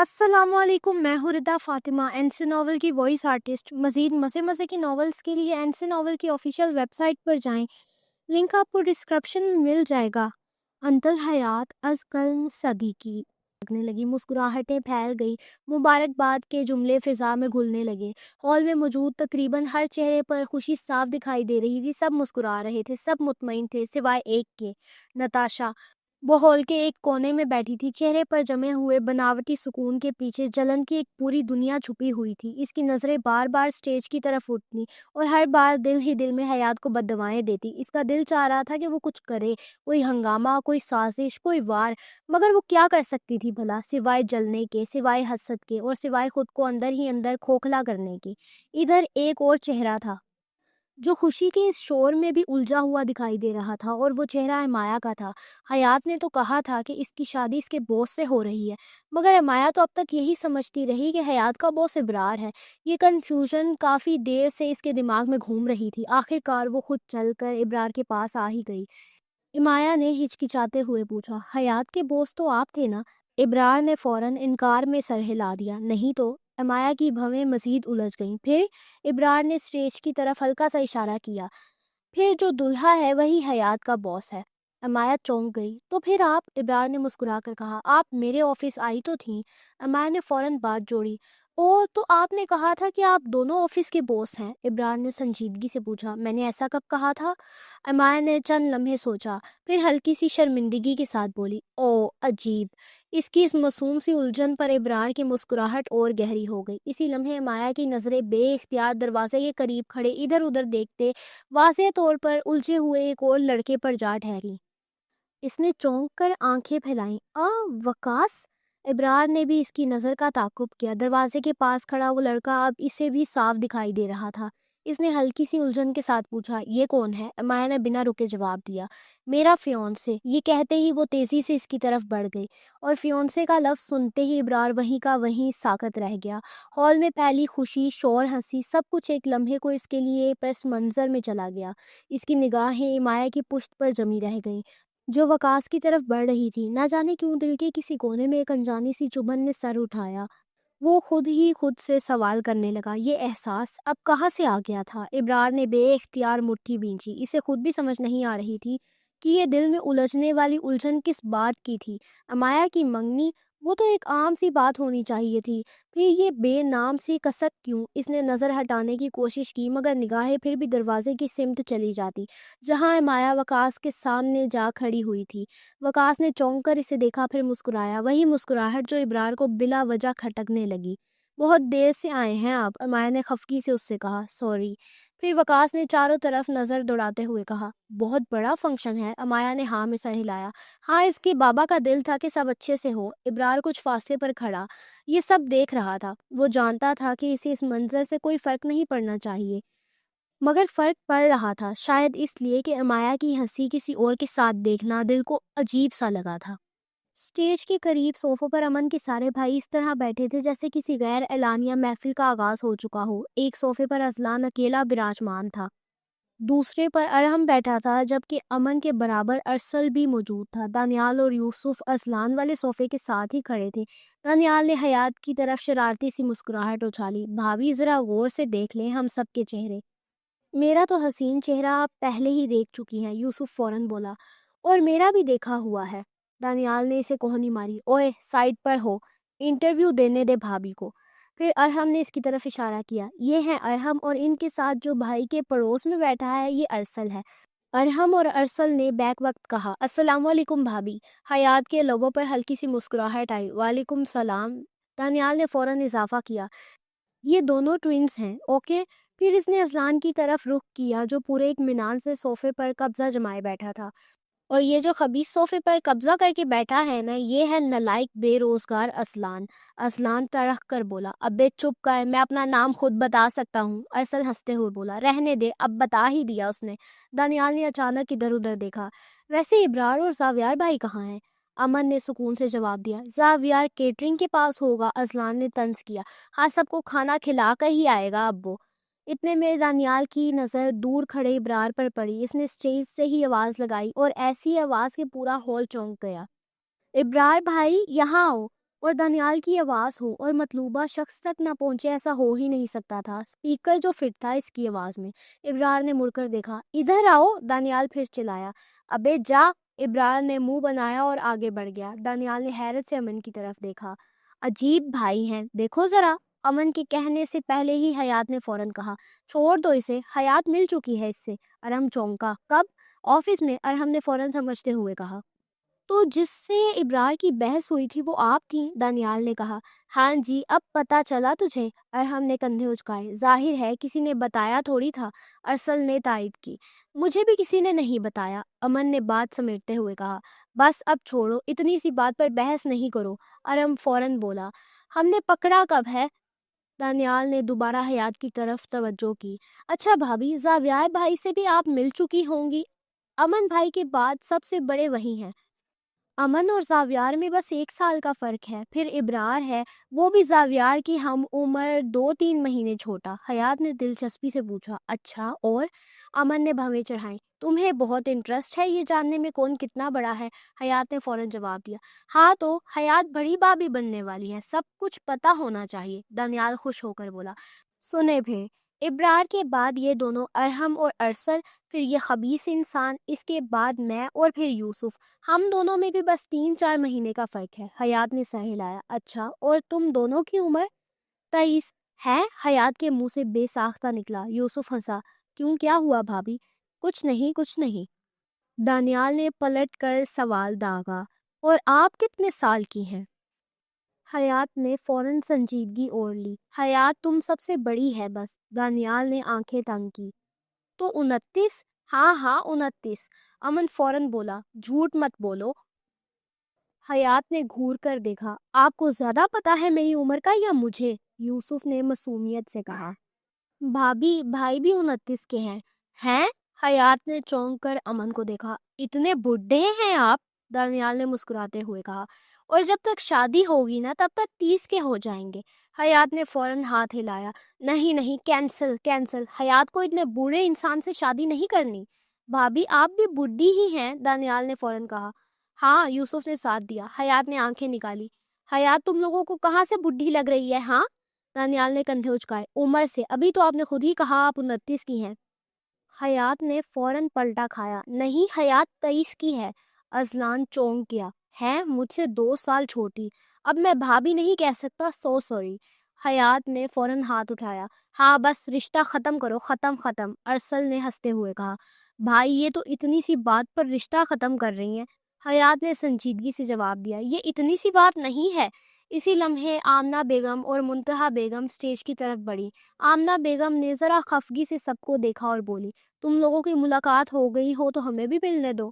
السلام علیکم، میں ہوں ردا فاطمہ، این سی ناول کی وائس آرٹسٹ۔ مزید مزے کی ناولز کے لیے این سی ناول کی آفیشیل ویب سائٹ پر جائیں، لنک آپ کو ڈسکرپشن میں مل جائے گا۔ انتل حیات از کل صدیقی لگنے لگی، مسکراہٹیں پھیل گئی، مبارکباد کے جملے فضا میں گھلنے لگے۔ ہال میں موجود تقریباً ہر چہرے پر خوشی صاف دکھائی دے رہی تھی، سب مسکرا رہے تھے، سب مطمئن تھے سوائے ایک کے، نتاشا۔ وہ ہال کے ایک کونے میں بیٹھی تھی، چہرے پر جمے ہوئے بناوٹی سکون کے پیچھے جلن کی ایک پوری دنیا چھپی ہوئی تھی۔ اس کی نظریں بار بار سٹیج کی طرف اٹھتی اور ہر بار دل ہی دل میں حیات کو بددعائیں دیتی۔ اس کا دل چاہ رہا تھا کہ وہ کچھ کرے، کوئی ہنگامہ، کوئی سازش، کوئی وار، مگر وہ کیا کر سکتی تھی بھلا، سوائے جلنے کے، سوائے حسد کے، اور سوائے خود کو اندر ہی اندر کھوکھلا کرنے کے۔ ادھر ایک اور چہرہ تھا جو خوشی کے اس شور میں بھی الجھا ہوا دکھائی دے رہا تھا، اور وہ چہرہ امایا کا تھا۔ حیات نے تو کہا تھا کہ اس کی شادی اس کے باس سے ہو رہی ہے، مگر امایا تو اب تک یہی سمجھتی رہی کہ حیات کا باس ابرار ہے۔ یہ کنفیوژن کافی دیر سے اس کے دماغ میں گھوم رہی تھی۔ آخر کار وہ خود چل کر ابرار کے پاس آ ہی گئی۔ امایا نے ہچکچاتے ہوئے پوچھا، حیات کے باس تو آپ تھے نا؟ ابرار نے فوراً انکار میں سر ہلا دیا، نہیں تو۔ امایا کی بھویں مزید الجھ گئیں۔ پھر ابرار نے اسٹیج کی طرف ہلکا سا اشارہ کیا، پھر جو دلہا ہے وہی حیات کا باس ہے۔ امایا چونک گئی۔ تو پھر آپ؟ ابرار نے مسکرا کر کہا، آپ میرے آفس آئی تو تھیں۔ امایا نے فوراً بات جوڑی، او تو آپ نے کہا تھا کہ آپ دونوں آفس کے باس ہیں۔ ابرار نے سنجیدگی سے پوچھا، میں نے ایسا کب کہا تھا؟ امایا نے چند لمحے سوچا، پھر ہلکی سی شرمندگی کے ساتھ بولی، او عجیب۔ اس کی اس معصوم سی الجھن پر ابرار کی مسکراہٹ اور گہری ہو گئی۔ اسی لمحے امایا کی نظریں بے اختیار دروازے کے قریب کھڑے ادھر ادھر دیکھتے واضح طور پر الجھے ہوئے ایک اور لڑکے پر جا ٹھہری۔ اس نے چونک کر آنکھیں پھیلائیں، وقاص؟ ابرار نے بھی اس کی نظر کا تعاقب کیا۔ دروازے کے پاس کھڑا وہ لڑکا اب اسے بھی صاف دکھائی دے رہا تھا۔ اس نے ہلکی سی الجھن کے ساتھ پوچھا، یہ کون ہے؟ امایا نے بنا رکے جواب دیا، میرا فیونسے۔ یہ کہتے ہی وہ تیزی سے اس کی طرف بڑھ گئی، اور فیونسے کا لفظ سنتے ہی ابرار وہیں کا وہیں ساکت رہ گیا۔ ہال میں پھیلی خوشی، شور، ہنسی، سب کچھ ایک لمحے کو اس کے لیے پس منظر میں چلا گیا۔ اس کی نگاہیں امایا کی پشت پر جمی رہ گئیں جو وقاص کی طرف بڑھ رہی تھی۔ نہ جانے کیوں دل کے کسی کونے میں ایک انجانی سی چبھن نے سر اٹھایا۔ وہ خود ہی خود سے سوال کرنے لگا، یہ احساس اب کہاں سے آ گیا تھا؟ ابرار نے بے اختیار مٹھی بھینچی۔ اسے خود بھی سمجھ نہیں آ رہی تھی کہ یہ دل میں الجھنے والی الجھن کس بات کی تھی۔ امایا کی منگنی، وہ تو ایک عام سی بات ہونی چاہیے تھی، پھر یہ بے نام سی کسک کیوں؟ اس نے نظر ہٹانے کی کوشش کی، مگر نگاہیں پھر بھی دروازے کی سمت چلی جاتی جہاں امایا وقاص کے سامنے جا کھڑی ہوئی تھی۔ وقاص نے چونک کر اسے دیکھا، پھر مسکرایا، وہی مسکراہٹ جو ابرار کو بلا وجہ کھٹکنے لگی۔ بہت دیر سے آئے ہیں آپ؟ امایا نے خفگی سے اس سے کہا، سوری۔ پھر وقاص نے چاروں طرف نظر دوڑاتے ہوئے کہا، بہت بڑا فنکشن ہے؟ امایا نے ہاں میں سر ہلایا۔ ہاں، اس کے بابا کا دل تھا کہ سب اچھے سے ہو۔ ابرار کچھ فاصلے پر کھڑا یہ سب دیکھ رہا تھا۔ وہ جانتا تھا کہ اسے اس منظر سے کوئی فرق نہیں پڑنا چاہیے، مگر فرق پڑ رہا تھا، شاید اس لیے کہ امایا کی ہنسی کسی اور کے ساتھ دیکھنا دل کو عجیب سا لگا تھا۔ اسٹیج کے قریب صوفوں پر امن کے سارے بھائی اس طرح بیٹھے تھے جیسے کسی غیر اعلانیہ محفل کا آغاز ہو چکا ہو۔ ایک صوفے پر اذلان اکیلا براجمان تھا، دوسرے پر ارحم بیٹھا تھا، جبکہ امن کے برابر ارسل بھی موجود تھا۔ دانیال اور یوسف اذلان والے صوفے کے ساتھ ہی کھڑے تھے۔ دانیال نے حیات کی طرف شرارتی سی مسکراہٹ اچھالی، بھابھی ذرا غور سے دیکھ لیں ہم سب کے چہرے۔ میرا تو حسین چہرہ آپ پہلے ہی دیکھ چکی ہیں، یوسف فوراً بولا، اور میرا بھی دیکھا ہوا ہے۔ دانیال نے اسے کوہنی ماری، اوئے سائڈ پر ہو، انٹرویو دینے دے بھابھی کو۔ پھر ارحم نے اس کی طرف اشارہ کیا، یہ ہیں ارحم، اور ان کے ساتھ جو بھائی کے پڑوس میں بیٹھا ہے یہ ارسل ہے۔ ارحم اور ارسل نے بیک وقت کہا، السلام علیکم بھابھی۔ حیات کے لبوں پر ہلکی سی مسکراہٹ آئی، وعلیکم السلام۔ دانیال نے فوراً اضافہ کیا، یہ دونوں ٹوئنز ہیں، اوکے؟ پھر اس نے اذلان کی طرف رخ کیا جو پورے اطمینان سے صوفے پر قبضہ جمائے بیٹھا تھا، اور یہ جو خبیث صوفے پر قبضہ کر کے بیٹھا ہے نا، یہ ہے نالائق بے روزگار اذلان۔ اذلان تڑک کر بولا، ابے چپ کر، میں اپنا نام خود بتا سکتا ہوں۔ ارسل ہنستے ہوئے بولا، رہنے دے، اب بتا ہی دیا اس نے۔ دانیال نے اچانک ادھر ادھر دیکھا، ویسے ابرار اور زاویار بھائی کہاں ہیں؟ امن نے سکون سے جواب دیا، زاویار کیٹرنگ کے پاس ہوگا۔ اذلان نے طنز کیا، ہاں سب کو کھانا کھلا کر ہی آئے گا اب وہ۔ اتنے میں دانیال کی نظر دور کھڑے ابرار پر پڑی۔ اس نے اسٹیج سے ہی آواز لگائی، اور ایسی آواز کہ پورا ہال چونک گیا، ابرار بھائی یہاں آؤ۔ اور دانیال کی آواز ہو اور مطلوبہ شخص تک نہ پہنچے، ایسا ہو ہی نہیں سکتا تھا۔ اسپیکر جو فٹ تھا اس کی آواز میں۔ ابرار نے مڑ کر دیکھا۔ ادھر آؤ، دانیال پھر چلایا۔ ابے جا، ابرار نے منہ بنایا اور آگے بڑھ گیا۔ دانیال نے حیرت سے امن کی طرف دیکھا۔ عجیب بھائی ہیں، دیکھو ذرا۔ امن کے کہنے سے پہلے ہی حیات نے فوراً کہا، چھوڑ دو اسے، حیات مل چکی ہے اس سے۔ ارحم چونکا۔ کب؟ آفس میں، ارحم نے فوراً سمجھتے ہوئے کہا۔ تو جس سے ابرار کی بحث ہوئی تھی وہ آپ تھیں؟ دانیال نے کہا۔ ہاں جی، اب پتہ چلا تجھے؟ ارحم نے کندھے اچکائے۔ ظاہر ہے کسی نے بتایا تھوڑی تھا، ارسل نے تائید کی۔ مجھے بھی کسی نے نہیں بتایا، امن نے بات سمیٹتے ہوئے کہا۔ بس اب چھوڑو، اتنی سی بات پر بحث نہیں کرو، ارحم فوراً بولا۔ ہم نے پکڑا کب ہے؟ دانیال نے دوبارہ حیات کی طرف توجہ کی۔ اچھا بھابھی، زاویہ بھائی سے بھی آپ مل چکی ہوں گی؟ امن بھائی کے بعد سب سے بڑے وہی ہیں۔ امن اور زاویار میں بس 1 سال کا فرق ہے، پھر ابرار ہے، وہ بھی زاویار کی ہم عمر 2-3 مہینے چھوٹا۔ حیات نے دلچسپی سے پوچھا۔ اچھا، اور؟ امن نے بھویں چڑھائیں۔ تمہیں بہت انٹرسٹ ہے یہ جاننے میں کون کتنا بڑا ہے؟ حیات نے فوراً جواب دیا۔ ہاں تو حیات بڑی بابی بننے والی ہے، سب کچھ پتہ ہونا چاہیے، دانیال خوش ہو کر بولا۔ سنے بھی، ابرار کے بعد یہ دونوں، ارحم اور ارسل، پھر یہ خبیث انسان، اس کے بعد میں، اور پھر یوسف، ہم دونوں میں بھی بس 3-4 مہینے کا فرق ہے۔ حیات نے سہ ہلایا۔ اچھا، اور تم دونوں کی عمر؟ 23 ہے؟ حیات کے منہ سے بے ساختہ نکلا۔ یوسف ہنسا۔ کیوں، کیا ہوا بھابھی؟ کچھ نہیں، کچھ نہیں، دانیال نے پلٹ کر سوال داغا۔ اور آپ کتنے سال کی ہیں؟ حیات نے فوراً سنجیدگی اوڑھ لی۔ حیات تم سب سے بڑی ہے بس، دانیال نے آنکھیں تنگ کی۔ تو 29؟ ہاں ہاں 29، امن فوراً بولا۔ جھوٹ مت بولو۔ حیات نے گھور کر دیکھا۔ آپ کو زیادہ پتا ہے میری عمر کا یا مجھے؟ یوسف نے معصومیت سے کہا۔ بھابھی، بھائی بھی 29 کے ہیں۔ ہیں؟ حیات نے چونک کر امن کو دیکھا۔ اتنے بڈھے ہیں آپ؟ دانیال نے مسکراتے ہوئے کہا۔ اور جب تک شادی ہوگی نا تب تک 30 کے ہو جائیں گے۔ حیات نے فوراً ہاتھ ہلایا۔ نہیں نہیں، کینسل کینسل، حیات کو اتنے بوڑھے انسان سے شادی نہیں کرنی۔ بھابھی آپ بھی بڈھی ہی ہیں، دانیال نے فوراً کہا۔ ہاں، یوسف نے ساتھ دیا۔ حیات نے آنکھیں نکالی۔ حیات تم لوگوں کو کہاں سے بڈھی لگ رہی ہے ہاں؟ دانیال نے کندھے اچکائے۔ عمر سے، ابھی تو آپ نے خود ہی کہا آپ 29 کی ہیں۔ حیات نے فوراً پلٹا کھایا۔ نہیں، حیات 23 کی ہے۔ اذلان چونک گیا۔ ہے مجھ سے 2 سال چھوٹی، اب میں بھابھی نہیں کہہ سکتا، سو سوری۔ حیات نے فوراً ہاتھ اٹھایا۔ ہاں بس رشتہ ختم کرو، ختم ختم، ارسل نے ہنستے ہوئے کہا۔ بھائی یہ تو اتنی سی بات پر رشتہ ختم کر رہی ہیں؟ حیات نے سنجیدگی سے جواب دیا۔ یہ اتنی سی بات نہیں ہے۔ اسی لمحے آمنہ بیگم اور منتہا بیگم سٹیج کی طرف بڑھی۔ آمنہ بیگم نے ذرا خفگی سے سب کو دیکھا اور بولی، تم لوگوں کی ملاقات ہو گئی ہو تو ہمیں بھی ملنے دو۔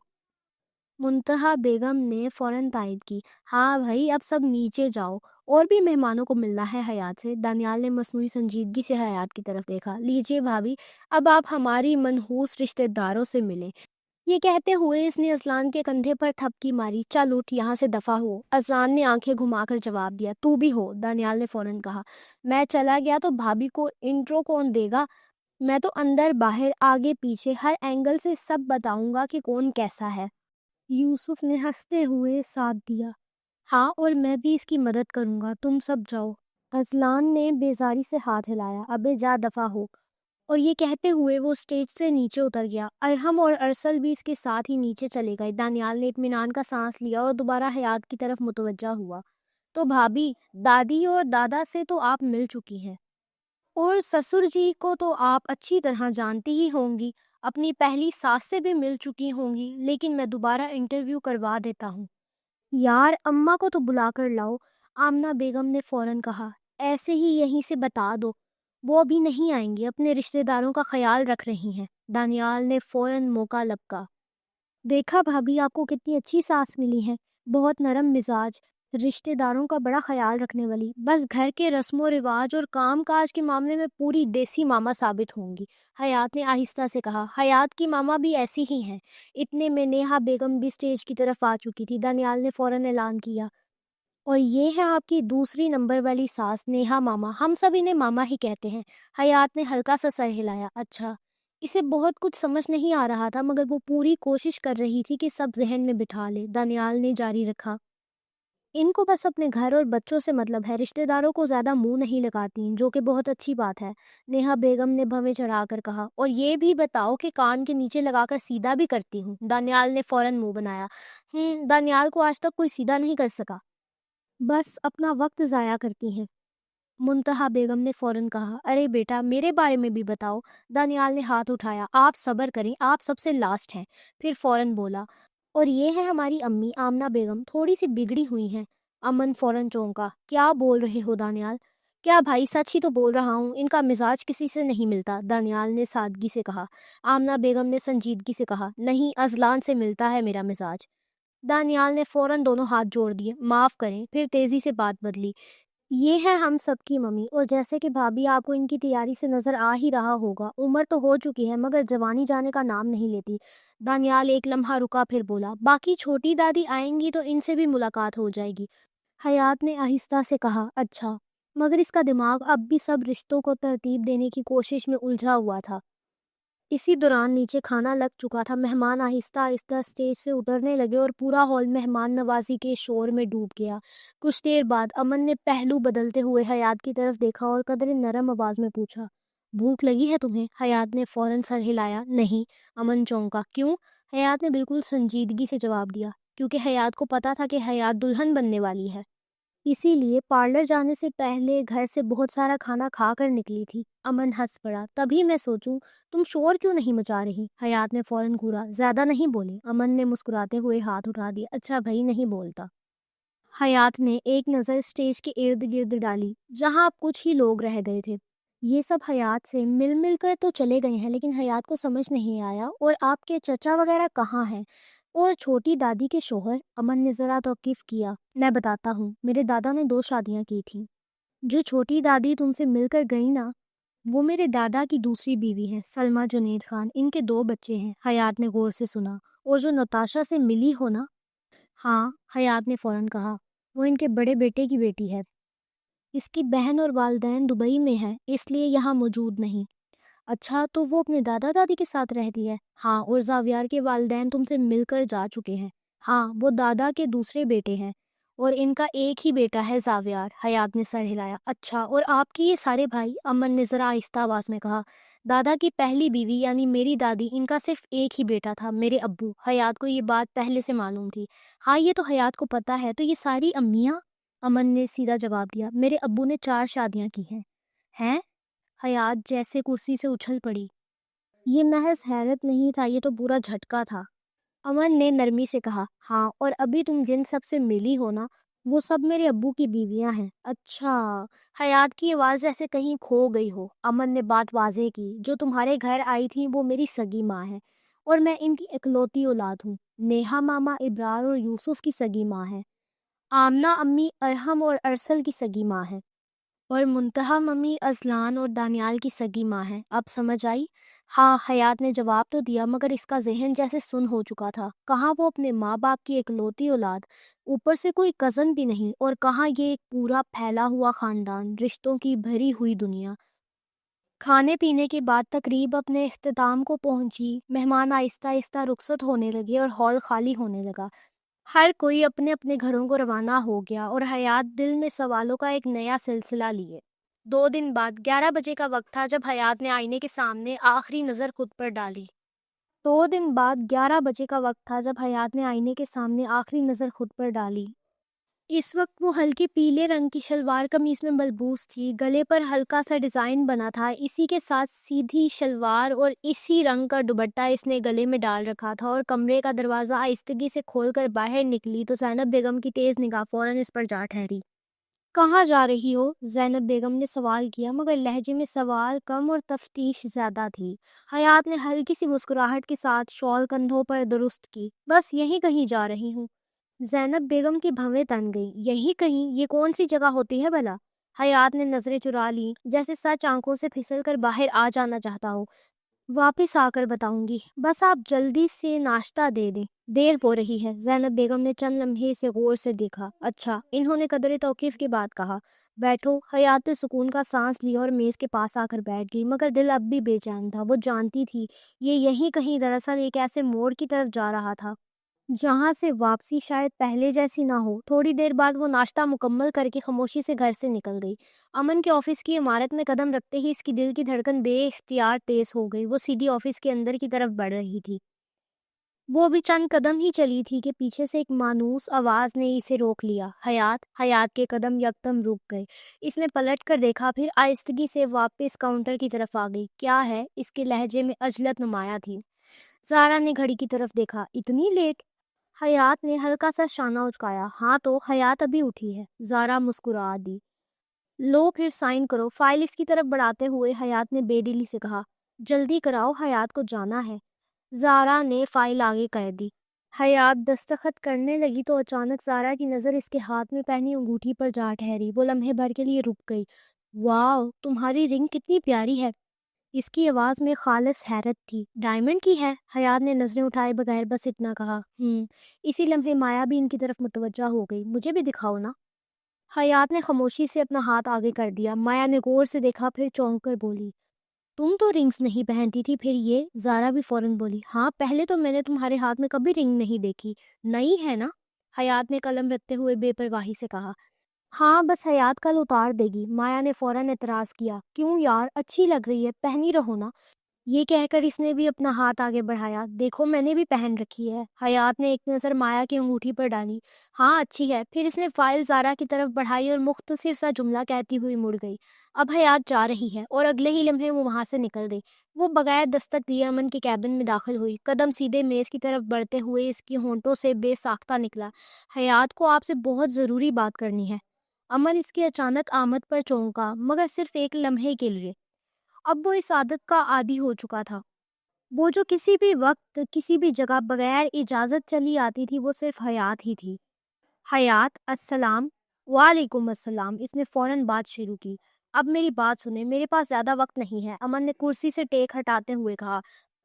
منتہا بیگم نے فوراً تائید کی۔ ہاں بھائی، اب سب نیچے جاؤ، اور بھی مہمانوں کو ملنا ہے حیات سے۔ دانیال نے مصنوعی سنجیدگی سے حیات کی طرف دیکھا۔ لیجیے بھابھی، اب آپ ہماری منحوس رشتہ داروں سے ملیں۔ یہ کہتے ہوئے اس نے اذلان کے کندھے پر تھپکی ماری۔ چل اٹھ، یہاں سے دفع ہو۔ اذلان نے آنکھیں گھما کر جواب دیا۔ تو بھی ہو، دانیال نے فوراً کہا۔ میں چلا گیا تو بھابھی کو انٹرو کون دے گا؟ میں تو اندر باہر آگے پیچھے ہر اینگل سے سب بتاؤں گا کہ کون کیسا ہے۔ یوسف نے ہنستے ہوئے ساتھ دیا۔ ہاں، اور میں بھی اس کی مدد کروں گا، تم سب جاؤ۔ اذلان نے بیزاری سے ہاتھ ہلایا۔ ابے جا، دفع ہو۔ اور یہ کہتے ہوئے وہ سٹیج سے نیچے اتر گیا۔ ارحم اور ارسل بھی اس کے ساتھ ہی نیچے چلے گئے۔ دانیال نے اطمینان کا سانس لیا اور دوبارہ حیات کی طرف متوجہ ہوا۔ تو بھابھی، دادی اور دادا سے تو آپ مل چکی ہیں، اور سسر جی کو تو آپ اچھی طرح جانتی ہی ہوں گی، اپنی پہلی ساس سے بھی مل چکی ہوں گی، لیکن میں دوبارہ انٹرویو کروا دیتا ہوں۔ یار، اماں کو تو بلا کر لاؤ، آمنہ بیگم نے فوراً کہا۔ ایسے ہی یہیں سے بتا دو، وہ ابھی نہیں آئیں گی، اپنے رشتہ داروں کا خیال رکھ رہی ہیں۔ دانیال نے فوراً موقع لپکا۔ دیکھا بھابھی، آپ کو کتنی اچھی ساس ملی ہے، بہت نرم مزاج، رشتہ داروں کا بڑا خیال رکھنے والی، بس گھر کے رسم و رواج اور کام کاج کے معاملے میں پوری دیسی ماما ثابت ہوں گی، حیات نے آہستہ سے کہا۔ حیات کی ماما بھی ایسی ہی ہیں۔ اتنے میں نیہا بیگم بھی سٹیج کی طرف آ چکی تھی۔ دانیال نے فوراً اعلان کیا۔ اور یہ ہے آپ کی دوسری نمبر والی ساس، نیہا ماما، ہم سب انہیں ماما ہی کہتے ہیں۔ حیات نے ہلکا سا سر ہلایا۔ اچھا، اسے بہت کچھ سمجھ نہیں آ رہا تھا، مگر وہ پوری کوشش کر رہی تھی کہ سب ذہن میں بٹھا لے۔ دانیال نے جاری رکھا۔ ان کو بس اپنے گھر اور بچوں سے مطلب ہے، رشتہ داروں کو زیادہ منہ نہیں لگاتی، جو کہ بہت اچھی بات ہے، نیہا بیگم نے بھویں چڑھا کر کہا۔ اور یہ بھی بتاؤ کہ کان کے نیچے لگا کر سیدھا بھی کرتی ہوں؟ دانیال نے فوراً منہ بنایا۔ دانیال کو آج تک کوئی سیدھا نہیں کر سکا، بس اپنا وقت ضائع کرتی ہیں، منتہا بیگم نے فوراً کہا۔ ارے بیٹا میرے بارے میں بھی بتاؤ، دانیال نے ہاتھ اٹھایا۔ آپ صبر کریں، آپ سب سے لاسٹ ہیں، پھر فوراً بولا۔ اور یہ ہے ہماری امی آمنہ بیگم، تھوڑی سی بگڑی ہوئی ہیں۔ امن فوراً چونکا۔ کیا بول رہے ہو دانیال؟ کیا بھائی، سچ ہی تو بول رہا ہوں، ان کا مزاج کسی سے نہیں ملتا، دانیال نے سادگی سے کہا۔ آمنہ بیگم نے سنجیدگی سے کہا۔ نہیں، ازلان سے ملتا ہے میرا مزاج۔ دانیال نے فوراً دونوں ہاتھ جوڑ دیے۔ معاف کریں، پھر تیزی سے بات بدلی۔ یہ ہے ہم سب کی ممی، اور جیسے کہ بھابھی آپ کو ان کی تیاری سے نظر آ ہی رہا ہوگا، عمر تو ہو چکی ہے مگر جوانی جانے کا نام نہیں لیتی۔ دانیال ایک لمحہ رکا، پھر بولا۔ باقی چھوٹی دادی آئیں گی تو ان سے بھی ملاقات ہو جائے گی، حیات نے آہستہ سے کہا۔ اچھا، مگر اس کا دماغ اب بھی سب رشتوں کو ترتیب دینے کی کوشش میں الجھا ہوا تھا۔ اسی دوران نیچے کھانا لگ چکا تھا، مہمان آہستہ آہستہ اسٹیج سے اترنے لگے اور پورا ہال مہمان نوازی کے شور میں ڈوب گیا۔ کچھ دیر بعد امن نے پہلو بدلتے ہوئے حیات کی طرف دیکھا اور قدرے نرم آواز میں پوچھا۔ بھوک لگی ہے تمہیں؟ حیات نے فوراً سر ہلایا۔ نہیں، امن چونکا۔ کیوں؟ حیات نے بالکل سنجیدگی سے جواب دیا۔ کیونکہ حیات کو پتا تھا کہ حیات دلہن بننے والی ہے، اسی لیے پارلر جانے سے پہلے گھر سے بہت سارا کھانا کھا کر نکلی تھی۔ امن ہنس پڑا۔ تبھی میں سوچوں تم شور کیوں نہیں مچا رہی؟ حیات نے فوراً گھورا۔ زیادہ نہیں بولے، امن نے مسکراتے ہوئے ہاتھ اٹھا دیا۔ اچھا بھائی، نہیں بولتا۔ حیات نے ایک نظر اسٹیج کے ارد گرد ڈالی جہاں اب کچھ ہی لوگ رہ گئے تھے۔ یہ سب حیات سے مل کر تو چلے گئے ہیں، لیکن حیات کو سمجھ نہیں آیا اور آپ کے چچا وغیرہ کہاں ہیں؟ اور چھوٹی دادی کے شوہر؟ امن نے ذرا توقیف کیا۔ میں بتاتا ہوں، میرے دادا نے 2 شادیاں کی تھیں۔ جو چھوٹی دادی تم سے مل کر گئی نا، وہ میرے دادا کی دوسری بیوی ہے، سلمہ جنید خان۔ ان کے 2 بچے ہیں۔ حیات نے غور سے سنا۔ اور جو نتاشا سے ملی ہو نا؟ ہاں، حیات نے فوراً کہا۔ وہ ان کے بڑے بیٹے کی بیٹی ہے، اس کی بہن اور والدین دبئی میں ہیں، اس لیے یہاں موجود نہیں۔ اچھا، تو وہ اپنے دادا دادی کے ساتھ رہتی ہے؟ ہاں، اور زاویار کے والدین تم سے مل کر جا چکے ہیں۔ ہاں، وہ دادا کے دوسرے بیٹے ہیں اور ان کا ایک ہی بیٹا ہے زاویار۔ حیات نے سر ہلایا۔ اچھا، اور آپ کے یہ سارے بھائی؟ امن نے ذرا آہستہ آواز میں کہا۔ دادا کی پہلی بیوی یعنی میری دادی، ان کا صرف ایک ہی بیٹا تھا، میرے ابو۔ حیات کو یہ بات پہلے سے معلوم تھی۔ ہاں، یہ تو حیات کو پتا ہے۔ تو یہ ساری امیاں؟ امن نے سیدھا جواب دیا۔ میرے ابو نے 4 شادیاں کی ہیں۔ ہیں؟ حیات جیسے کرسی سے اچھل پڑی۔ یہ محض حیرت نہیں تھا، یہ تو پورا جھٹکا تھا۔ امن نے نرمی سے کہا۔ ہاں، اور ابھی تم جن سب سے ملی ہو نا، وہ سب میرے ابو کی بیویاں ہیں۔ اچھا، حیات کی آواز جیسے کہیں کھو گئی ہو۔ امن نے بات واضح کی۔ جو تمہارے گھر آئی تھی وہ میری سگی ماں ہے اور میں ان کی اکلوتی اولاد ہوں۔ نیہا ماما ابرار اور یوسف کی سگی ماں ہے، آمنہ امی ارحم اور ارسل کی سگی ماں ہے، اور منتہا ممی ازلان اور دانیال کی سگی ماں ہے۔ اب سمجھ آئی؟ ہاں، حیات نے جواب تو دیا مگر اس کا ذہن جیسے سن ہو چکا تھا۔ کہاں وہ اپنے ماں باپ کی اکلوتی اولاد، اوپر سے کوئی کزن بھی نہیں، اور کہاں یہ ایک پورا پھیلا ہوا خاندان، رشتوں کی بھری ہوئی دنیا۔ کھانے پینے کے بعد تقریب اپنے اختتام کو پہنچی، مہمان آہستہ آہستہ رخصت ہونے لگے اور ہال خالی ہونے لگا۔ ہر کوئی اپنے اپنے گھروں کو روانہ ہو گیا اور حیات دل میں سوالوں کا ایک نیا سلسلہ لیے۔ 2 دن بعد 11 بجے کا وقت تھا جب حیات نے آئینے کے سامنے آخری نظر خود پر ڈالی۔ 2 دن بعد 11 بجے کا وقت تھا جب حیات نے آئینے کے سامنے آخری نظر خود پر ڈالی۔ اس وقت وہ ہلکی پیلے رنگ کی شلوار قمیص میں ملبوس تھی، گلے پر ہلکا سا ڈیزائن بنا تھا، اسی کے ساتھ سیدھی شلوار اور اسی رنگ کا دوپٹہ اس نے گلے میں ڈال رکھا تھا، اور کمرے کا دروازہ آہستگی سے کھول کر باہر نکلی تو زینب بیگم کی تیز نگاہ فوراً اس پر جا ٹھہری۔ کہاں جا رہی ہو؟ زینب بیگم نے سوال کیا مگر لہجے میں سوال کم اور تفتیش زیادہ تھی۔ حیات نے ہلکی سی مسکراہٹ کے ساتھ شال کندھوں پر درست کی۔ بس یہیں کہیں جا رہی ہوں۔ زینب بیگم کی بھویں تن گئی۔ یہی کہیں؟ یہ کون سی جگہ ہوتی ہے بھلا؟ حیات نے نظریں چرا لی، جیسے سچ آنکھوں سے پھسل کر باہر آ جانا چاہتا ہو۔ واپس آ کر بتاؤں گی، بس آپ جلدی سے ناشتہ دے دیں، دیر ہو رہی ہے۔ زینب بیگم نے چند لمحے سے غور سے دیکھا۔ اچھا، انہوں نے قدرے توقیف کے بعد کہا۔ بیٹھو۔ حیات نے سکون کا سانس لیا اور میز کے پاس آ کر بیٹھ گئی، مگر دل اب بھی بے چین تھا۔ وہ جانتی تھی یہ یہیں کہیں، دراصل ایک ایسے موڑ کی طرف جا رہا تھا جہاں سے واپسی شاید پہلے جیسی نہ ہو۔ تھوڑی دیر بعد وہ ناشتہ مکمل کر کے خاموشی سے گھر سے نکل گئی۔ امن کے آفس کی عمارت میں قدم رکھتے ہی اس کی دل کی دھڑکن بے اختیار تیز ہو گئی۔ وہ سیدھی آفس کے اندر کی طرف بڑھ رہی تھی۔ وہ ابھی چند قدم ہی چلی تھی کہ پیچھے سے ایک مانوس آواز نے اسے روک لیا۔ حیات کے قدم یکدم رک گئے۔ اس نے پلٹ کر دیکھا، پھر آہستگی سے واپس کاؤنٹر کی طرف آ گئی۔ کیا ہے؟ اس کے لہجے میں عجلت نمایاں تھی۔ زارا نے گھڑی کی طرف دیکھا۔ اتنی لیٹ؟ حیات نے ہلکا سا شانہ اچکایا۔ ہاں تو حیات ابھی اٹھی ہے۔ زارا مسکرا دی۔ لو پھر سائن کرو۔ فائل اس کی طرف بڑھاتے ہوئے حیات نے بے دلی سے کہا۔ جلدی کراؤ، حیات کو جانا ہے۔ زارا نے فائل آگے کر دی۔ حیات دستخط کرنے لگی تو اچانک زارا کی نظر اس کے ہاتھ میں پہنی انگوٹھی پر جا ٹھہری۔ وہ لمحے بھر کے لیے رک گئی۔ واو، تمہاری رنگ کتنی پیاری ہے۔ اس کی آواز میں خالص حیرت تھی۔ ڈائمنڈ کی ہے؟ حیات نے نظریں اٹھائے بغیر بس اتنا کہا۔ اسی لمحے مایا بھی ان کی طرف متوجہ ہو گئی۔ مجھے بھی دکھاؤ نا۔ حیات نے خاموشی سے اپنا ہاتھ آگے کر دیا۔ مایا نے غور سے دیکھا، پھر چونک کر بولی، تم تو رنگز نہیں پہنتی تھی، پھر یہ؟ زارا بھی فوراً بولی، ہاں پہلے تو میں نے تمہارے ہاتھ میں کبھی رنگ نہیں دیکھی۔ نئی ہے نا؟ حیات نے قلم رکھتے ہوئے بے پرواہی سے کہا۔ ہاں بس حیات کل اتار دے گی۔ مایا نے فوراً اعتراض کیا۔ کیوں یار، اچھی لگ رہی ہے، پہنی رہو نا۔ یہ کہہ کر اس نے بھی اپنا ہاتھ آگے بڑھایا۔ دیکھو میں نے بھی پہن رکھی ہے۔ حیات نے ایک نظر مایا کی انگوٹھی پر ڈالی۔ ہاں اچھی ہے۔ پھر اس نے فائل زارا کی طرف بڑھائی اور مختصر سا جملہ کہتی ہوئی مڑ گئی۔ اب حیات جا رہی ہے اور اگلے ہی لمحے وہ وہاں سے نکل گئی۔ وہ بغیر دستک دیے امن کے کیبن میں داخل ہوئی۔ قدم سیدھے میز کی طرف بڑھتے ہوئے اس کی ہونٹوں سے بے ساختہ نکلا، حیات کو آپ سے بہت ضروری بات کرنی ہے۔ امن اس کی اچانک آمد پر چونکا، مگر صرف ایک لمحے کے لیے۔ اب وہ اس عادت کا عادی ہو چکا تھا۔ وہ جو کسی بھی وقت کسی بھی جگہ بغیر اجازت چلی آتی تھی، وہ صرف حیات ہی تھی۔ حیات، السلام۔ وعلیکم السلام۔ اس نے فوراً بات شروع کی۔ اب میری بات سنیں، میرے پاس زیادہ وقت نہیں ہے، امن نے کرسی سے ٹیک ہٹاتے ہوئے کہا۔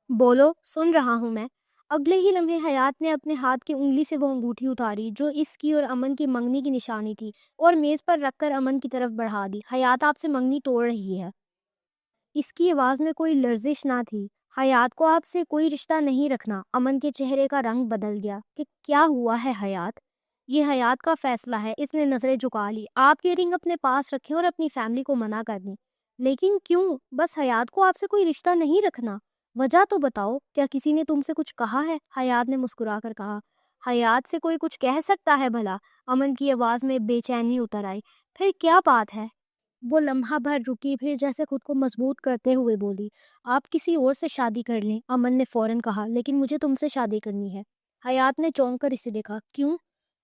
بولو، سن رہا ہوں میں۔ اگلے ہی لمحے حیات نے اپنے ہاتھ کی انگلی سے وہ انگوٹھی اتاری جو اس کی اور امن کی منگنی کی نشانی تھی، اور میز پر رکھ کر امن کی طرف بڑھا دی۔ حیات آپ سے منگنی توڑ رہی ہے۔ اس کی آواز میں کوئی لرزش نہ تھی۔ حیات کو آپ سے کوئی رشتہ نہیں رکھنا۔ امن کے چہرے کا رنگ بدل گیا کہ کیا ہوا ہے حیات؟ یہ حیات کا فیصلہ ہے۔ اس نے نظریں جھکا لی۔ آپ یہ رنگ اپنے پاس رکھیں اور اپنی فیملی کو منع کر دیں۔ لیکن کیوں؟ بس حیات کو آپ سے کوئی رشتہ نہیں رکھنا۔ وجہ تو بتاؤ، کیا کسی نے تم سے کچھ کہا ہے؟ حیات نے مسکرا کر کہا۔ حیات سے کوئی کچھ کہہ سکتا ہے بھلا؟ امن کی آواز میں بے چینی اتر آئی۔ پھر کیا بات ہے؟ وہ لمحہ بھر رکی، پھر جیسے خود کو مضبوط کرتے ہوئے بولی، آپ کسی اور سے شادی کر لیں۔ امن نے فوراً کہا، لیکن مجھے تم سے شادی کرنی ہے۔ حیات نے چونک کر اسے دیکھا۔ کیوں؟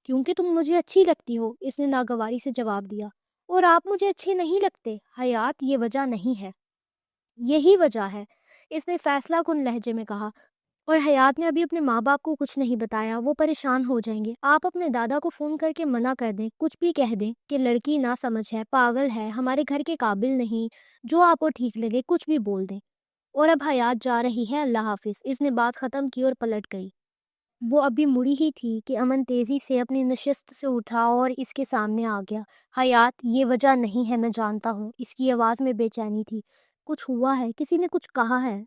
کیونکہ تم مجھے اچھی لگتی ہو، اس نے ناگواری سے جواب دیا۔ اور آپ مجھے اچھے نہیں لگتے۔ حیات، یہ وجہ نہیں ہے۔ یہی وجہ ہے، اس نے فیصلہ کن لہجے میں کہا۔ اور حیات نے ابھی اپنے ماں باپ کو کچھ نہیں بتایا، وہ پریشان ہو جائیں گے۔ آپ اپنے دادا کو فون کر کے منع کر دیں، کچھ بھی کہہ دیں کہ لڑکی نہ سمجھ ہے، پاگل ہے، ہمارے گھر کے قابل نہیں، جو آپ کو ٹھیک لگے کچھ بھی بول دیں۔ اور اب حیات جا رہی ہے، اللہ حافظ۔ اس نے بات ختم کی اور پلٹ گئی۔ وہ ابھی مڑی ہی تھی کہ امن تیزی سے اپنی نشست سے اٹھا اور اس کے سامنے آ گیا۔ حیات، یہ وجہ نہیں ہے، میں جانتا ہوں۔ اس کی آواز میں بے چینی تھی۔ کچھ ہوا ہے؟ کسی نے کچھ کہا ہے؟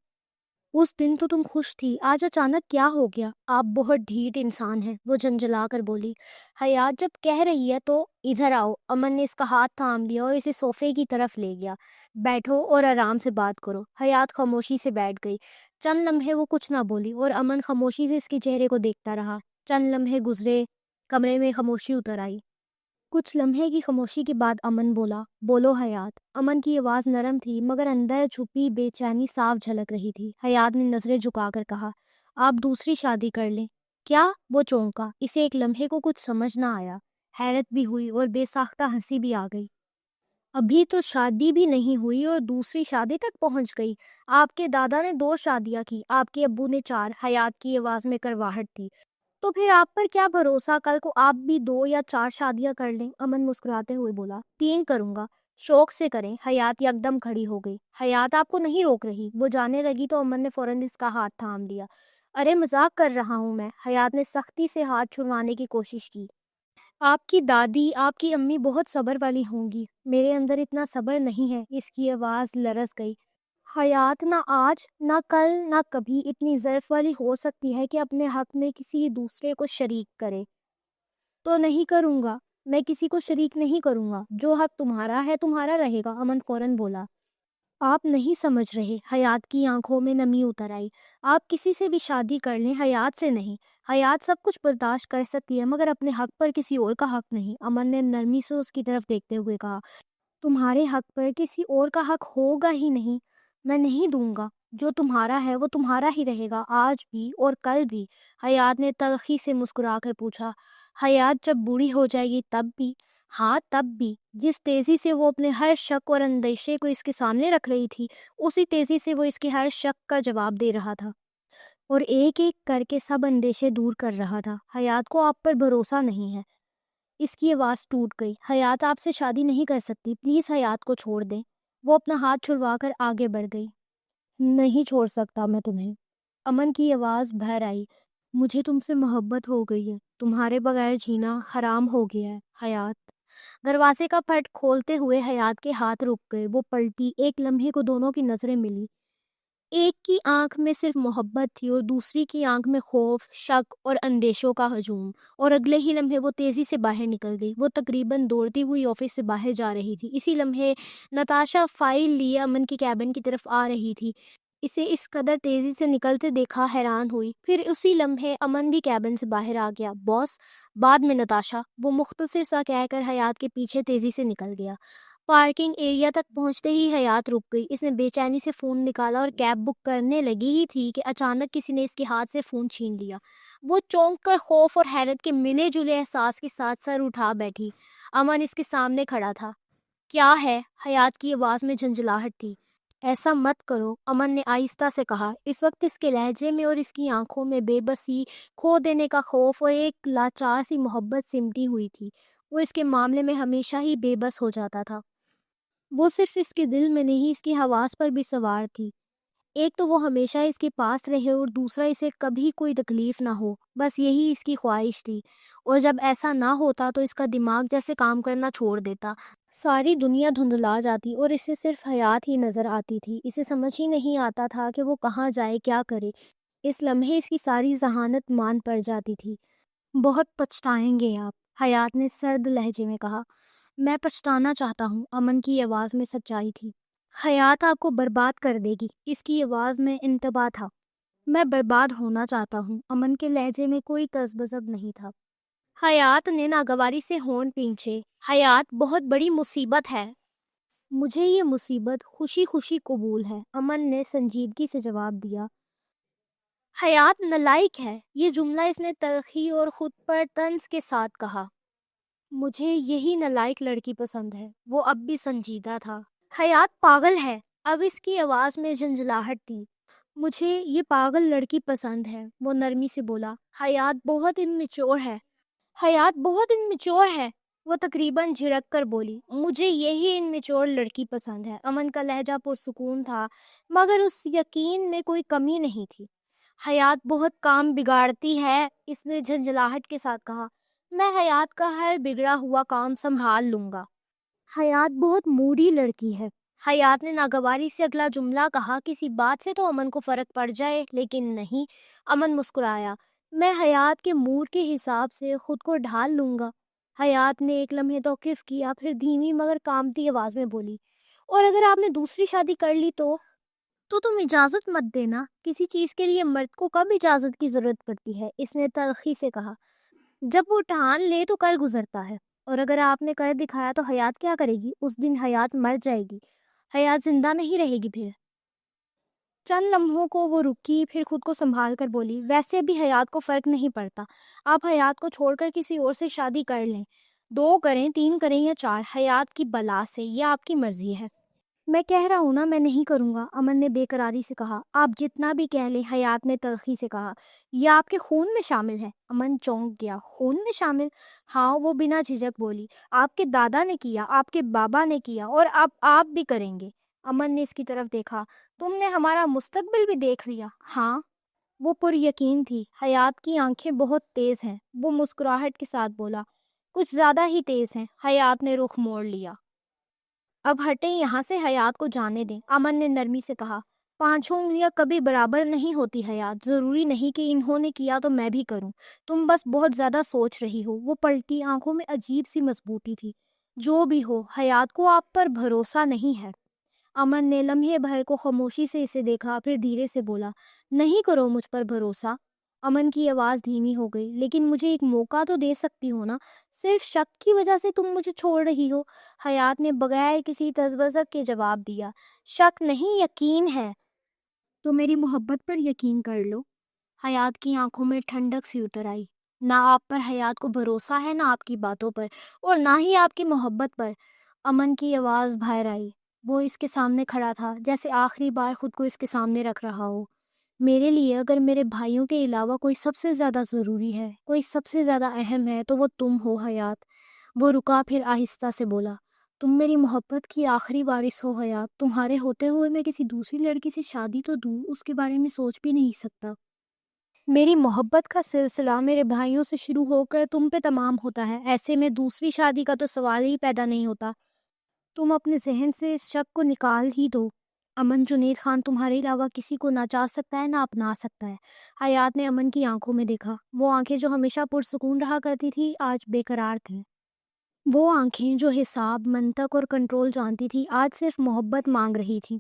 اس دن تو تم خوش تھی، آج اچانک کیا ہو گیا؟ آپ بہت ڈھیٹ انسان ہیں، وہ جھنجھلا کر بولی۔ حیات جب کہہ رہی ہے تو ادھر آؤ۔ امن نے اس کا ہاتھ تھام لیا اور اسے صوفے کی طرف لے گیا۔ بیٹھو اور آرام سے بات کرو۔ حیات خاموشی سے بیٹھ گئی۔ چند لمحے وہ کچھ نہ بولی اور امن خاموشی سے اس کے چہرے کو دیکھتا رہا۔ چند لمحے گزرے، کمرے میں خاموشی اتر آئی۔ کچھ لمحے کی خاموشی کے بعد امن بولا، بولو حیات۔ امن کی آواز نرم تھی، مگر اندر چھپی بے چینی صاف جھلک رہی تھی۔ حیات نے نظریں جھکا کر کہا، آپ دوسری شادی کر لیں۔ کیا؟ وہ چونکا۔ اسے ایک لمحے کو کچھ سمجھ نہ آیا۔ حیرت بھی ہوئی اور بے ساختہ ہنسی بھی آ گئی۔ ابھی تو شادی بھی نہیں ہوئی اور دوسری شادی تک پہنچ گئی؟ آپ کے دادا نے 2 شادیاں کی، آپ کے ابو نے 4۔ حیات کی آواز میں کرواہٹ تھی۔ تو پھر آپ پر کیا بھروسہ، کل کو آپ بھی 2 یا 4 شادیاں کر لیں؟ امن مسکراتے ہوئے بولا، 3 کروں گا، شوق سے کریں۔ حیات یکدم کھڑی ہو گئی۔ حیات آپ کو نہیں روک رہی؟ وہ جانے لگی تو امن نے فوراً اس کا ہاتھ تھام لیا۔ ارے مذاق کر رہا ہوں میں۔ حیات نے سختی سے ہاتھ چھڑوانے کی کوشش کی۔ آپ کی دادی، آپ کی امی بہت صبر والی ہوں گی، میرے اندر اتنا صبر نہیں ہے۔ اس کی آواز لرز گئی۔ حیات نہ آج نہ کل نہ کبھی اتنی ظرف والی ہو سکتی ہے کہ اپنے حق میں کسی دوسرے کو شریک کرے۔ تو نہیں کروں گا، میں کسی کو شریک نہیں کروں گا، جو حق تمہارا ہے تمہارا رہے گا، امن فوراً بولا۔ آپ نہیں سمجھ رہے، حیات کی آنکھوں میں نمی اتر آئی۔ آپ کسی سے بھی شادی کر لیں، حیات سے نہیں۔ حیات سب کچھ برداشت کر سکتی ہے مگر اپنے حق پر کسی اور کا حق نہیں، امن نے نرمی سے اس کی طرف دیکھتے ہوئے کہا۔ تمہارے حق پر کسی اور کا حق ہوگا ہی نہیں، میں نہیں دوں گا۔ جو تمہارا ہے وہ تمہارا ہی رہے گا، آج بھی اور کل بھی۔ حیات نے تلخی سے مسکرا کر پوچھا، حیات جب بوڑھی ہو جائے گی تب بھی؟ ہاں تب بھی۔ جس تیزی سے وہ اپنے ہر شک اور اندیشے کو اس کے سامنے رکھ رہی تھی، اسی تیزی سے وہ اس کے ہر شک کا جواب دے رہا تھا اور ایک ایک کر کے سب اندیشے دور کر رہا تھا۔ حیات کو آپ پر بھروسہ نہیں ہے۔ اس کی آواز ٹوٹ گئی۔ حیات آپ سے شادی نہیں کر سکتی، پلیز حیات کو چھوڑ دیں۔ وہ اپنا ہاتھ چھڑوا کر آگے بڑھ گئی۔ نہیں چھوڑ سکتا میں تمہیں، امن کی آواز بھر آئی۔ مجھے تم سے محبت ہو گئی ہے، تمہارے بغیر جینا حرام ہو گیا ہے حیات۔ دروازے کا پھٹ کھولتے ہوئے حیات کے ہاتھ رک گئے۔ وہ پلٹی، ایک لمحے کو دونوں کی نظریں ملی۔ ایک کی آنکھ میں صرف محبت تھی اور دوسری کی آنکھ میں خوف، شک اور اندیشوں کا ہجوم، اور اگلے ہی لمحے وہ تیزی سے باہر نکل گئی۔ وہ تقریباً دوڑتی ہوئی آفس سے باہر جا رہی تھی۔ اسی لمحے نتاشا فائل لیے امن کی کیبن کی طرف آ رہی تھی۔ اسے اس قدر تیزی سے نکلتے دیکھا حیران ہوئی۔ پھر اسی لمحے امن بھی کیبن سے باہر آ گیا۔ باس، بعد میں نتاشا، وہ مختصر سا کہہ کر حیات کے پیچھے تیزی سے نکل گیا۔ پارکنگ ایریا تک پہنچتے ہی حیات رک گئی۔ اس نے بے چینی سے فون نکالا اور کیب بک کرنے لگی ہی تھی کہ اچانک کسی نے اس کے ہاتھ سے فون چھین لیا۔ وہ چونک کر خوف اور حیرت کے ملے جلے احساس کے ساتھ سر اٹھا بیٹھی۔ امن اس کے سامنے کھڑا تھا۔ کیا ہے؟ حیات کی آواز میں جھنجھلاہٹ تھی۔ ایسا مت کرو، امن نے آہستہ سے کہا۔ اس وقت اس کے لہجے میں اور اس کی آنکھوں میں بے بسی، کھو دینے کا خوف اور ایک لاچار سی محبت سمٹی ہوئی تھی۔ وہ اس کے معاملے میں ہمیشہ ہی بے بس ہو جاتا تھا۔ وہ صرف اس کے دل میں نہیں، اس کی حواس پر بھی سوار تھی۔ ایک تو وہ ہمیشہ اس کے پاس رہے اور دوسرا اسے کبھی کوئی تکلیف نہ ہو، بس یہی اس کی خواہش تھی۔ اور جب ایسا نہ ہوتا تو اس کا دماغ جیسے کام کرنا چھوڑ دیتا، ساری دنیا دھندلا جاتی اور اسے صرف حیات ہی نظر آتی تھی۔ اسے سمجھ ہی نہیں آتا تھا کہ وہ کہاں جائے، کیا کرے۔ اس لمحے اس کی ساری ذہانت مان پڑ جاتی تھی۔ بہت پچھتائیں گے آپ، حیات نے سرد لہجے میں کہا۔ میں پچھتانا چاہتا ہوں، امن کی آواز میں سچائی تھی۔ حیات آپ کو برباد کر دے گی، اس کی آواز میں انتباہ تھا۔ میں برباد ہونا چاہتا ہوں، امن کے لہجے میں کوئی تذبذب نہیں تھا۔ حیات نے ناگواری سے ہونٹ کھینچے۔ حیات، بہت بڑی مصیبت ہے۔ مجھے یہ مصیبت خوشی خوشی قبول ہے، امن نے سنجیدگی سے جواب دیا۔ حیات نالائق ہے، یہ جملہ اس نے تلخی اور خود پر طنز کے ساتھ کہا۔ مجھے یہی نالائق لڑکی پسند ہے، وہ اب بھی سنجیدہ تھا۔ حیات پاگل ہے، اب اس کی آواز میں جھنجھلاہٹ تھی۔ مجھے یہ پاگل لڑکی پسند ہے، وہ نرمی سے بولا۔ حیات بہت انمیچور ہے۔ حیات بہت انمیچور ہے، وہ تقریباً جھڑک کر بولی۔ مجھے یہی انمیچور لڑکی پسند ہے، امن کا لہجہ پرسکون تھا مگر اس یقین میں کوئی کمی نہیں تھی۔ حیات بہت کام بگاڑتی ہے، اس نے جھنجھلاہٹ کے ساتھ کہا۔ میں حیات کا ہر بگڑا ہوا کام سنبھال لوں گا۔ حیات بہت موڈی لڑکی ہے۔ حیات نے ناگواری سے اگلا جملہ کہا۔ کسی بات سے تو امن کو فرق پڑ جائے، لیکن نہیں۔ امن مسکرایا۔ میں حیات کے موڈ کے حساب سے خود کو ڈھال لوں گا۔ حیات نے ایک لمحے توقف کیا، پھر دھیمی مگر کامتی آواز میں بولی۔ اور اگر آپ نے دوسری شادی کر لی تو تم اجازت مت دینا، کسی چیز کے لیے مرد کو کب اجازت کی ضرورت پڑتی ہے، اس نے تلخی سے کہا۔ جب وہ ٹھان لے تو کر گزرتا ہے، اور اگر آپ نے کر دکھایا تو حیات کیا کرے گی؟ اس دن حیات مر جائے گی، حیات زندہ نہیں رہے گی۔ پھر چند لمحوں کو وہ رکی، پھر خود کو سنبھال کر بولی۔ ویسے بھی حیات کو فرق نہیں پڑتا، آپ حیات کو چھوڑ کر کسی اور سے شادی کر لیں، 2 کریں، 3 کریں یا 4، حیات کی بلا سے، یہ آپ کی مرضی ہے۔ میں کہہ رہا ہوں نا، میں نہیں کروں گا، امن نے بے قراری سے کہا۔ آپ جتنا بھی کہہ لیں، حیات نے تلخی سے کہا۔ یہ آپ کے خون میں شامل ہے، امن چونک گیا۔ خون میں شامل؟ ہاں، وہ بنا جھجک بولی۔ آپ کے دادا نے کیا، آپ کے بابا نے کیا، اور اب آپ بھی کریں گے۔ امن نے اس کی طرف دیکھا۔ تم نے ہمارا مستقبل بھی دیکھ لیا؟ ہاں، وہ پر یقین تھی۔ حیات کی آنکھیں بہت تیز ہیں، وہ مسکراہٹ کے ساتھ بولا۔ کچھ زیادہ ہی تیز ہیں۔ حیات نے رخ موڑ لیا۔ اب ہٹیں یہاں سے، حیات کو جانے دیں، امن نے نرمی سے کہا۔ 5 انگلیاں کبھی برابر نہیں ہوتی حیات، ضروری نہیں کہ انہوں نے کیا تو میں بھی کروں، تم بس بہت زیادہ سوچ رہی ہو۔ وہ پلٹی، آنکھوں میں عجیب سی مضبوطی تھی۔ جو بھی ہو، حیات کو آپ پر بھروسہ نہیں ہے۔ امن نے لمحے بھر کو خاموشی سے اسے دیکھا، پھر دھیرے سے بولا، نہیں کرو مجھ پر بھروسہ۔ امن کی آواز دھیمی ہو گئی، لیکن مجھے ایک موقع تو دے سکتی ہو نا، صرف شک کی وجہ سے تم مجھے چھوڑ رہی ہو؟ حیات نے بغیر کسی تذبذب کے جواب دیا، شک نہیں، یقین ہے۔ تو میری محبت پر یقین کر لو۔ حیات کی آنکھوں میں ٹھنڈک سی اتر آئی۔ نہ آپ پر حیات کو بھروسہ ہے، نہ آپ کی باتوں پر، اور نہ ہی آپ کی محبت پر۔ امن کی آواز باہر آئی۔ وہ اس کے سامنے کھڑا تھا، جیسے آخری بار خود کو اس کے سامنے رکھ رہا ہو۔ میرے لیے اگر میرے بھائیوں کے علاوہ کوئی سب سے زیادہ ضروری ہے، کوئی سب سے زیادہ اہم ہے، تو وہ تم ہو حیات۔ وہ رکا، پھر آہستہ سے بولا، تم میری محبت کی آخری وارث ہو حیات۔ تمہارے ہوتے ہوئے میں کسی دوسری لڑکی سے شادی تو دوں، اس کے بارے میں سوچ بھی نہیں سکتا۔ میری محبت کا سلسلہ میرے بھائیوں سے شروع ہو کر تم پہ تمام ہوتا ہے، ایسے میں دوسری شادی کا تو سوال ہی پیدا نہیں ہوتا۔ تم اپنے ذہن سے اس شک کو نکال ہی دو۔ امن، جنید خان تمہارے علاوہ کسی کو نہ چاہ سکتا ہے، نہ اپنا سکتا ہے۔ حیات نے امن کی آنکھوں میں دیکھا۔ وہ آنکھیں جو ہمیشہ پرسکون رہا کرتی تھی، آج بے قرار تھیں۔ وہ آنکھیں جو حساب، منطق اور کنٹرول جانتی تھی، آج صرف محبت مانگ رہی تھی۔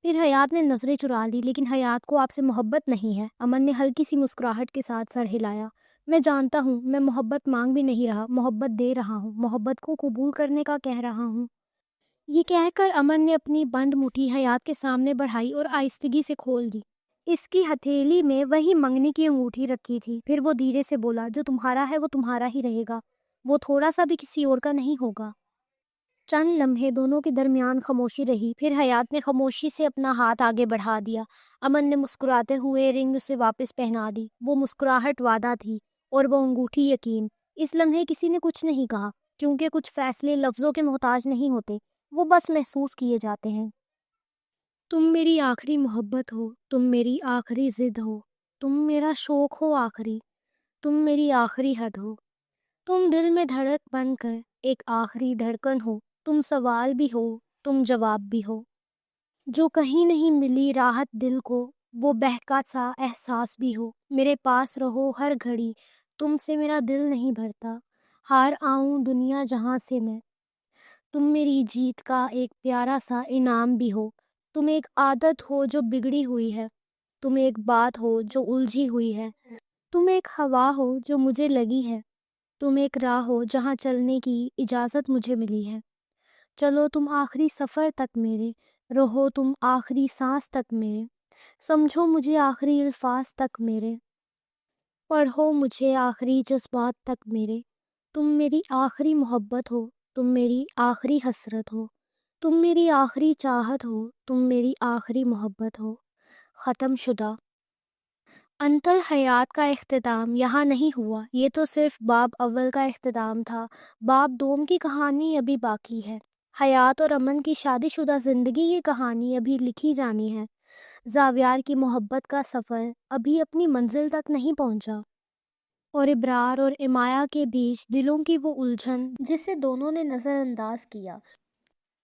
پھر حیات نے نظریں چرا لی، لیکن حیات کو آپ سے محبت نہیں ہے۔ امن نے ہلکی سی مسکراہٹ کے ساتھ سر ہلایا۔ میں جانتا ہوں، میں محبت مانگ بھی نہیں رہا، محبت دے رہا ہوں، محبت کو قبول کرنے کا کہہ رہا ہوں۔ یہ کہہ کر امن نے اپنی بند مٹھی حیات کے سامنے بڑھائی اور آہستگی سے کھول دی۔ اس کی ہتھیلی میں وہی منگنی کی انگوٹھی رکھی تھی۔ پھر وہ دھیرے سے بولا، جو تمہارا ہے وہ تمہارا ہی رہے گا، وہ تھوڑا سا بھی کسی اور کا نہیں ہوگا۔ چند لمحے دونوں کے درمیان خاموشی رہی، پھر حیات نے خاموشی سے اپنا ہاتھ آگے بڑھا دیا۔ امن نے مسکراتے ہوئے رنگ اسے واپس پہنا دی۔ وہ مسکراہٹ وعدہ تھی، اور وہ انگوٹھی یقین۔ اس لمحے کسی نے کچھ نہیں کہا، کیونکہ کچھ فیصلے لفظوں کے محتاج نہیں ہوتے، وہ بس محسوس کیے جاتے ہیں۔ تم میری آخری محبت ہو، تم میری آخری ضد ہو، تم میرا شوق ہو آخری، تم میری آخری حد ہو، تم دل میں دھڑک بن کر ایک آخری دھڑکن ہو، تم سوال بھی ہو، تم جواب بھی ہو، جو کہیں نہیں ملی راحت دل کو، وہ بہکا سا احساس بھی ہو۔ میرے پاس رہو ہر گھڑی، تم سے میرا دل نہیں بھرتا، ہار آؤں دنیا جہاں سے میں، تم میری جیت کا ایک پیارا سا انعام بھی ہو۔ تم ایک عادت ہو جو بگڑی ہوئی ہے، تم ایک بات ہو جو الجھی ہوئی ہے، تم ایک ہوا ہو جو مجھے لگی ہے، تم ایک راہ ہو جہاں چلنے کی اجازت مجھے ملی ہے۔ چلو تم آخری سفر تک میرے، رہو تم آخری سانس تک میرے، سمجھو مجھے آخری الفاظ تک میرے، پڑھو مجھے آخری جذبات تک میرے۔ تم میری آخری محبت ہو، تم میری آخری حسرت ہو، تم میری آخری چاہت ہو، تم میری آخری محبت ہو۔ ختم شدہ۔ انتل حیات کا اختتام یہاں نہیں ہوا، یہ تو صرف باب اول کا اختتام تھا۔ باب دوم کی کہانی ابھی باقی ہے۔ حیات اور امن کی شادی شدہ زندگی کی کہانی ابھی لکھی جانی ہے۔ زاویار کی محبت کا سفر ابھی اپنی منزل تک نہیں پہنچا، اور ابرار اور امایا کے بیچ دلوں کی وہ الجھن جسے دونوں نے نظر انداز کیا،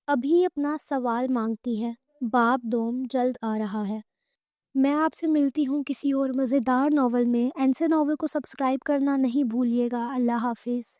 ابھی اپنا سوال مانگتی ہے۔ باب دوم جلد آ رہا ہے۔ میں آپ سے ملتی ہوں کسی اور مزیدار ناول میں۔ اینسے ناول کو سبسکرائب کرنا نہیں بھولیے گا۔ اللہ حافظ۔